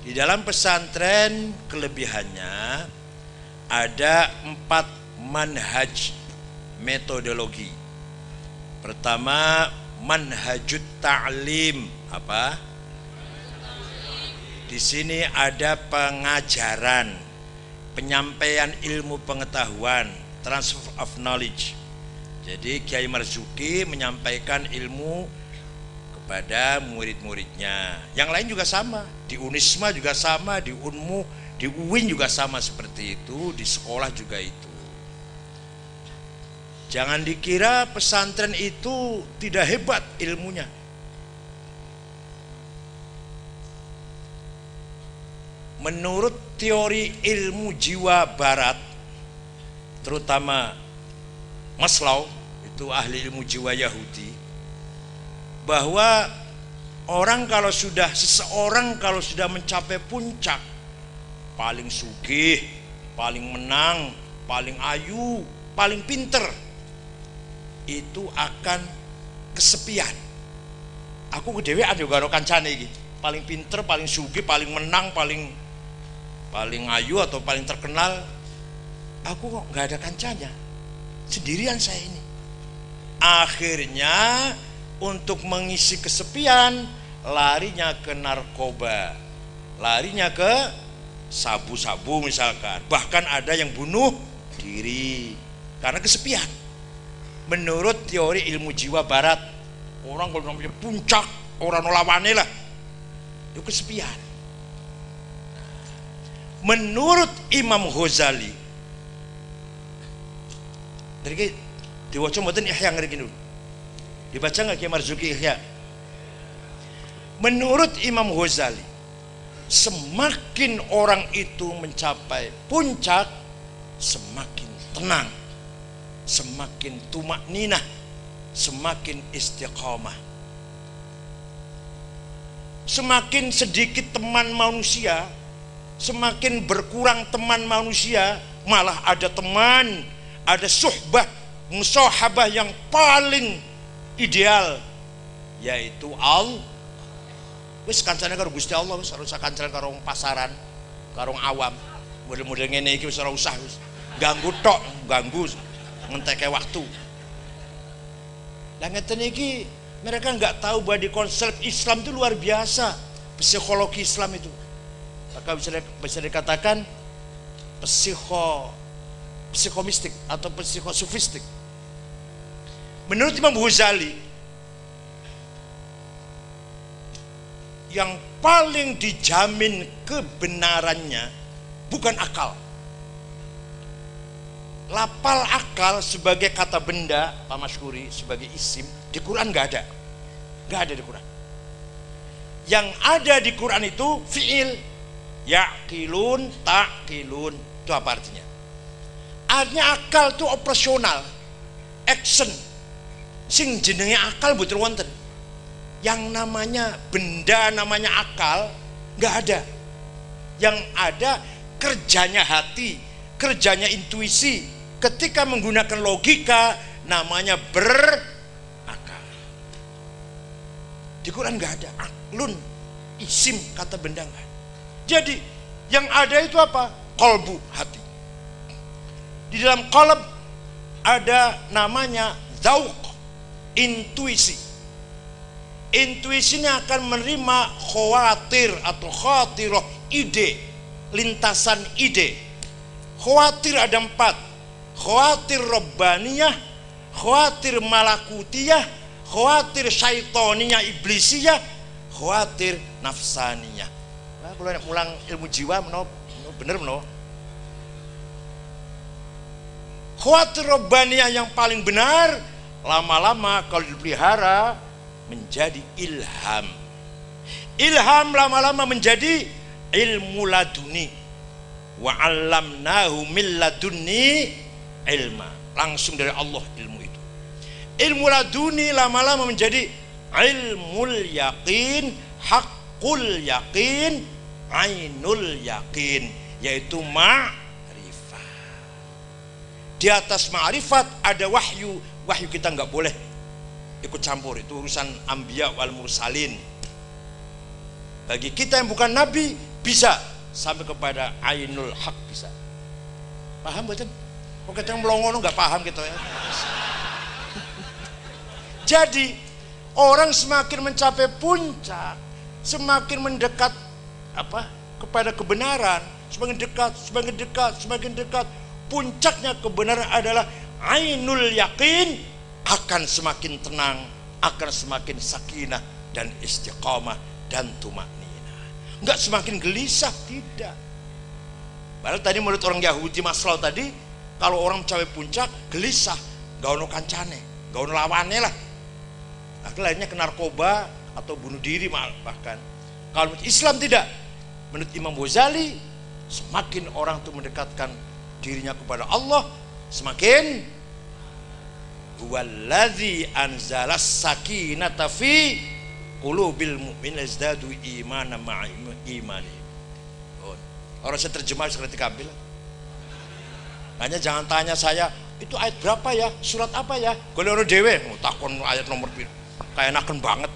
Di dalam pesantren kelebihannya ada 4 manhaj metodologi. Pertama, manhajut ta'lim. Apa? Di sini ada pengajaran, penyampaian ilmu pengetahuan, transfer of knowledge. Jadi Kiai Marzuki menyampaikan ilmu kepada murid-muridnya. Yang lain juga sama, di Unisma juga sama, di Unmu, di UIN juga sama seperti itu, di sekolah juga itu. Jangan dikira pesantren itu tidak hebat ilmunya. Menurut teori ilmu jiwa barat, terutama Maslow, itu ahli ilmu jiwa Yahudi, bahwa seseorang kalau sudah mencapai puncak, paling sugih, paling menang, paling ayu, paling pinter, itu akan kesepian. Aku kedewean juga karo kancane iki. Paling pinter, paling sugih, paling menang, paling ayu atau paling terkenal, aku kok nggak ada kancanya, sendirian saya ini. Akhirnya untuk mengisi kesepian, larinya ke narkoba, larinya ke sabu-sabu misalkan. Bahkan ada yang bunuh diri karena kesepian. Menurut teori ilmu jiwa barat, orang kalau namanya puncak, orang lawannya lah, itu kesepian. Menurut Imam Ghazali, dari diwaca mboten Ihya ngriki dulu. Dibaca nggak Kiai Marzuki Ihya? Menurut Imam Ghazali, semakin orang itu mencapai puncak, semakin tenang, semakin tumakninah, semakin istiqamah. Semakin sedikit teman manusia, semakin berkurang teman manusia, malah ada teman, ada suhbah, musahabah yang paling ideal, yaitu Allah. Wis kancane karo Gusti Allah, wis ora usah kancane karo pasaran, karo awam. Model-model ngene iki wis ora usah, wis ganggu tok, ganggu ngenteke waktu. Lah ngeten iki mereka nggak tahu bahwa di konsep Islam itu luar biasa, psikologi Islam itu. Maka bisa dikatakan psikomistik atau psikosofistik. Menurut Imam Ghazali, yang paling dijamin kebenarannya bukan akal. Lapal akal sebagai kata benda, Pak Masyhuri, sebagai isim, di Quran nggak ada. Nggak ada di Quran. Yang ada di Quran itu fi'il, ya'qilun, ta'qilun. Itu apa artinya? Artinya akal itu operasional, action. Sing jenenge akal mboten wonten. Yang namanya benda, namanya akal, nggak ada. Yang ada kerjanya hati, kerjanya intuisi. Ketika menggunakan logika, namanya berakal. Di Quran nggak ada aklun, isim, kata benda nggak. Jadi yang ada itu apa? Qalbu, hati. Di dalam qalb ada namanya zauq, intuisi. Intuisinya akan menerima khawatir atau khatirah, ide, lintasan ide. Khawatir ada 4. Khawatir rabbaniyah, khawatir malakutiyah, khawatir syaitoniyah, iblisiyah, khawatir nafsaniyah. Nah, kalau mulang ilmu jiwa bener meno. Khawatir rabbaniyah yang paling benar, lama-lama kalau dipelihara menjadi ilham. Ilham lama-lama menjadi ilmu laduni. Wa 'allamnahu min ladunni ilma. Langsung dari Allah ilmu itu. Ilmu laduni lama-lama menjadi ilmul yaqin, haqqul yaqin, ainul yaqin, yaitu ma'rifat. Di atas ma'rifat ada wahyu. Wahyu kita nggak boleh ikut campur, itu urusan anbiya wal mursalin. Bagi kita yang bukan nabi, bisa sampai kepada ainul haq bisa. Paham betul? Kok kita melongono nggak paham gitu ya. Jadi orang semakin mencapai puncak, semakin mendekat kepada kebenaran, semakin dekat, puncaknya kebenaran adalah ainul yakin, akan semakin tenang, akan semakin sakinah dan istiqamah dan tumakninah. Enggak semakin gelisah, tidak. Padahal tadi menurut orang Yahudi Maslow tadi, kalau orang mencapai puncak gelisah, gak ono kancane, gak ono lawannya lah. Akhirnya ke narkoba atau bunuh diri bahkan. Kalau menurut Islam tidak. Menurut Imam Ghazali, semakin orang itu mendekatkan dirinya kepada Allah, semakin huwallazi anzalas sakinata fi qulubil mu'minin yazdadu imanan ma'a imani. Orang saya terjemah seperti kabil. Hanya jangan tanya saya, itu ayat berapa ya? Surat apa ya? Kalau orang dewe, takon ayat nomor kayak enakan banget.